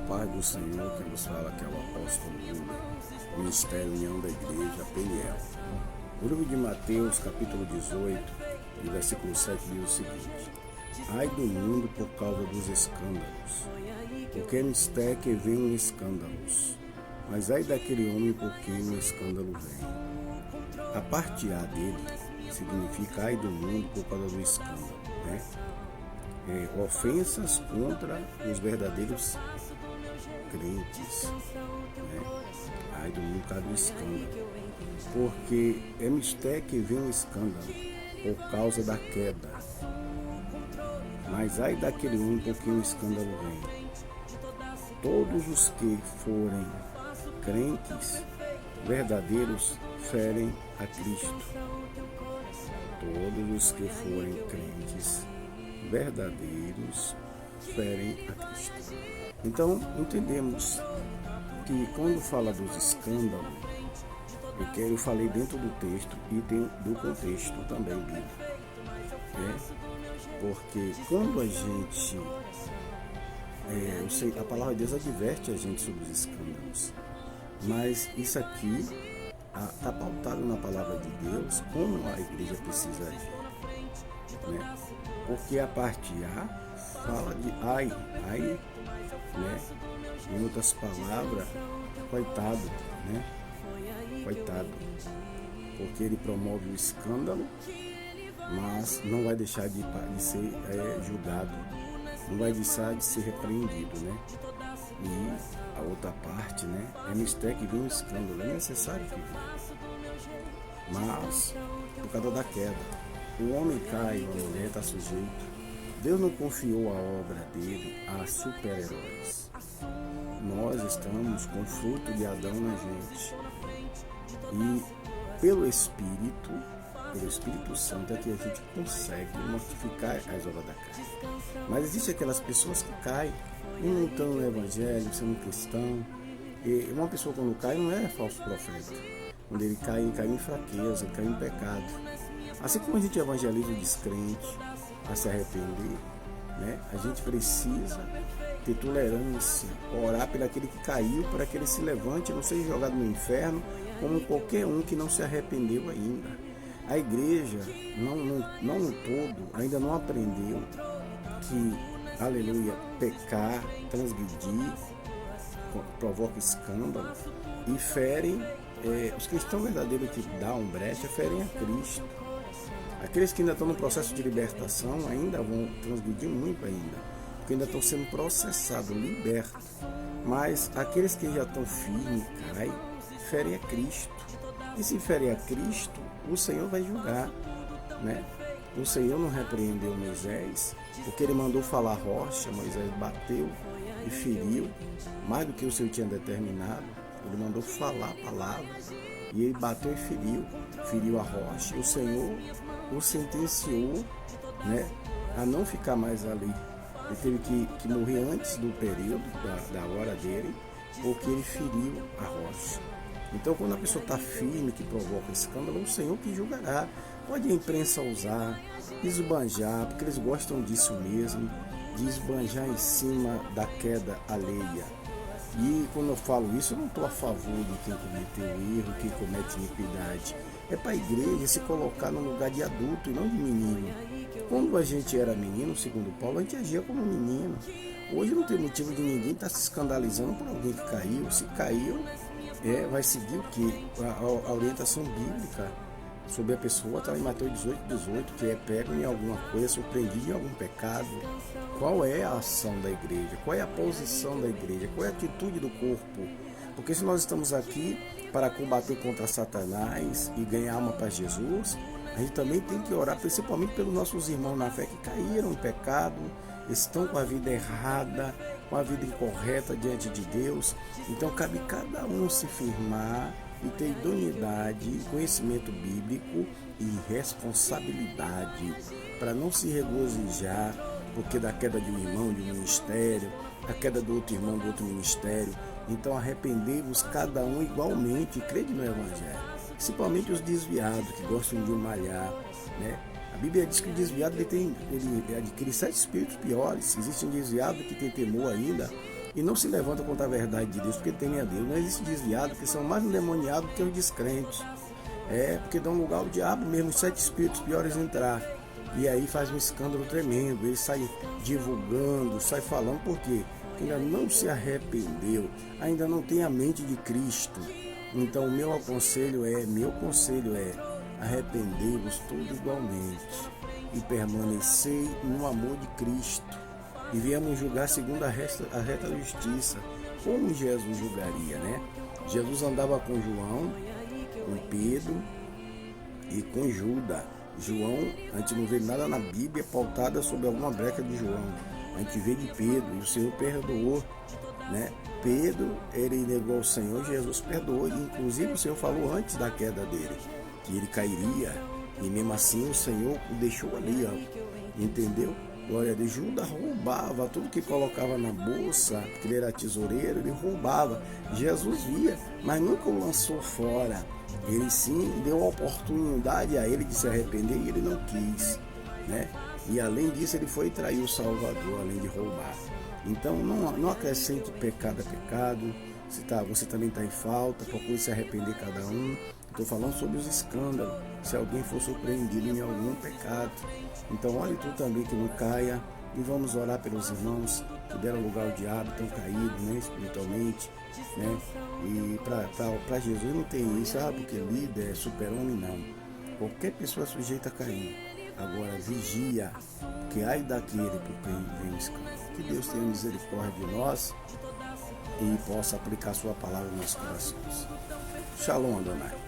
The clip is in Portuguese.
paz do Senhor, que nos fala que é o apóstolo Júlio, Ministério União da Igreja, Peniel. O livro de Mateus, capítulo 18, e versículo 7 diz o seguinte: Ai do mundo por causa dos escândalos, porque é mistério que venham escândalos, mas ai daquele homem por quem o escândalo vem. A parte A dele significa ai do mundo por causa do escândalo, né? Ofensas contra os verdadeiros crentes, né? Ai do mundo por causa do escândalo, porque é mistério que vem um escândalo por causa da queda, mas ai daquele homem por quem o escândalo vem. Todos os que forem crentes verdadeiros ferem a Cristo. Todos os que forem crentes verdadeiros ferem a Cristo. Então, entendemos que quando fala dos escândalos, eu falei dentro do texto e do contexto também bíblico, né? Porque quando a gente, a palavra de Deus adverte a gente sobre os escândalos, mas isso aqui está pautado na palavra de Deus, como a igreja precisa agir, né? Porque a parte A fala de ai, né? Em outras palavras, coitado, né? Coitado, porque ele promove o escândalo, mas não vai deixar de ser julgado, não vai deixar de ser repreendido, né? E a outra parte, né? É mistério que vem um escândalo, é necessário que venha, mas por causa da queda, o homem cai, a mulher está sujeito. Deus não confiou a obra dele a super-heróis. Nós estamos com o fruto de Adão na gente. E pelo Espírito Santo é que a gente consegue mortificar as obras da carne. Mas existem aquelas pessoas que caem e não estão no Evangelho, sendo cristão. E uma pessoa quando cai não é falso profeta. Quando ele cai em fraqueza, ele cai em pecado. Assim como a gente evangeliza o descrente a se arrepender, né? A gente precisa ter tolerância, orar pelo aquele que caiu, para que ele se levante e não seja jogado no inferno, como qualquer um que não se arrependeu ainda. A igreja, não no todo, ainda não aprendeu que, aleluia, pecar, transgredir, provoca escândalo e ferem, os cristãos verdadeiros que dão brecha, ferem a Cristo. Aqueles que ainda estão no processo de libertação ainda vão transgredir muito ainda, porque ainda estão sendo processados, libertos. Mas aqueles que já estão firmes, ferem a Cristo. E se ferem a Cristo, o Senhor vai julgar, né? O Senhor não repreendeu Moisés, porque ele mandou falar rocha, Moisés bateu e feriu, mais do que o Senhor tinha determinado. Ele mandou falar a palavra, e ele bateu e feriu a rocha. E o Senhor o sentenciou, né, a não ficar mais ali. Ele teve que morrer antes do período, da hora dele, porque ele feriu a rocha. Então, quando a pessoa está firme, que provoca escândalo, o Senhor que julgará. Pode a imprensa usar, esbanjar, porque eles gostam disso mesmo, de esbanjar em cima da queda alheia. E quando eu falo isso, eu não estou a favor de quem cometeu erro, quem comete iniquidade. É para a igreja se colocar no lugar de adulto e não de menino. Quando a gente era menino, segundo Paulo, a gente agia como menino. Hoje não tem motivo de ninguém estar se escandalizando por alguém que caiu. Se caiu, vai seguir o quê? A orientação bíblica sobre a pessoa está em Mateus 18, que é pego em alguma coisa, surpreendido em algum pecado. Qual é a ação da igreja? Qual é a posição da igreja? Qual é a atitude do corpo? Porque se nós estamos aqui para combater contra Satanás e ganhar alma para Jesus, a gente também tem que orar principalmente pelos nossos irmãos na fé que caíram em pecado, estão com a vida errada, com a vida incorreta diante de Deus. Então cabe cada um se firmar e ter idoneidade, conhecimento bíblico e responsabilidade para não se regozijar porque da queda de um irmão de um ministério, a queda do outro irmão do outro ministério. Então arrependei-vos cada um igualmente e crede no Evangelho, principalmente os desviados que gostam de malhar, né? A Bíblia diz que o desviado ele adquire 7 espíritos piores. Existe um desviado que tem temor ainda e não se levantam contra a verdade de Deus, porque temem a Deus. Não existe desviado, que são mais endemoniados que os descrentes. Porque dão lugar ao diabo mesmo, os 7 espíritos piores entrar. E aí faz um escândalo tremendo, ele sai divulgando, sai falando, por quê? Porque ainda não se arrependeu, ainda não tem a mente de Cristo. Então meu conselho é, arrependei-vos todos igualmente e permanecei no amor de Cristo. E viemos julgar segundo a reta justiça, como Jesus julgaria, né? Jesus andava com João, com Pedro e com Judas. João, a gente não vê nada na Bíblia pautada sobre alguma brecha de João. A gente vê de Pedro, e o Senhor perdoou, né? Pedro, ele negou o Senhor, Jesus perdoou, e inclusive o Senhor falou antes da queda dele, que ele cairia, e mesmo assim o Senhor o deixou ali, ó, entendeu? Glória a Deus. Judas roubava tudo que colocava na bolsa, porque ele era tesoureiro, ele roubava. Jesus via, mas nunca o lançou fora. Ele sim deu a oportunidade a ele de se arrepender e ele não quis, né? E além disso ele foi trair o Salvador, além de roubar. Então não acrescente pecado a pecado. Você também está em falta, procure se arrepender cada um. Estou falando sobre os escândalos, se alguém for surpreendido em algum pecado. Então olhe tu também que não caia, e vamos orar pelos irmãos que deram lugar ao diabo, estão caídos, né, espiritualmente, né? E para Jesus não tem isso, porque líder é super-homem, não. Qualquer pessoa é sujeita a cair. Agora vigia, porque ai daquele por quem vem o escândalo. Que Deus tenha misericórdia de nós e possa aplicar sua palavra nos nossos corações. Shalom, Adonai.